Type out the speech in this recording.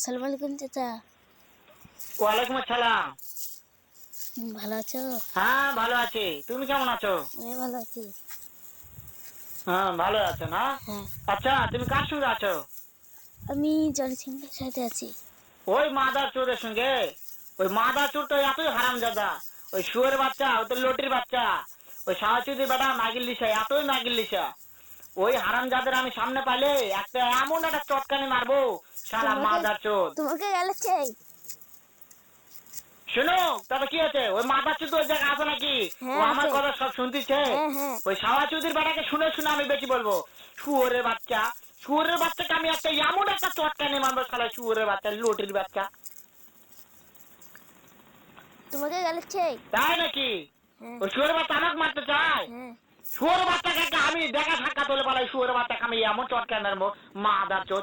আসসালামু আলাইকুম চাচা। ওয়ালাইকুম আসসালাম। ভালো আছো? হ্যাঁ ভালো আছি, তুমি কেমন আছো? আমি ভালো আছি। হ্যাঁ ভালো আছো না? হ্যাঁ, আচ্ছা তুমি কার সঙ্গে আছো? আমি জনি সিংহের সাথে আছি। ওই মাদার চোরের সঙ্গে? ওই মাদার চোর তো এতই হারামজাদা, ওই শুয়োরের বাচ্চা, ওই তো লটির বাচ্চা, ওই সাহাচুদি বেটা মাগিল লিসা, এতই মাগিল লিসা। ওই হারামজাদের আমি সামনে পাইলে একটা এমন একটা চটকানি মারবো, শালা তোমাকে মাদার চোর। তোমাকে গেলেছে। শোনো, তবে কি আছে, ওই মাদার চোর তো ওই জায়গায় আছে নাকি? ও হ্যাঁ আমার আছে। কথা সব শুনতেছে। হ্যাঁ হ্যাঁ। ওই সাহাচুদির বেটাকে শুনে শুনে আমি বেশি বলবো, শুয়োরের বাচ্চা, শুয়োরের বাচ্চাকে আমি একটা এমন একটা চটকানি মারবো, শালা শুয়োরের বাচ্চা, লটির বাচ্চা। তোমাকে গেলেছে। তাই নাকি? হ্যাঁ ওই শুয়োরের বাচ্চা আমাকে মারতে চায়? হ্যাঁ। শুয়োরের বাচ্চাকে আমি দেখা সাক্ষাৎ হলে পালাই, শুয়োরের বাচ্চাকে আমি এমন চটকানি মারবো, মাদার চোর।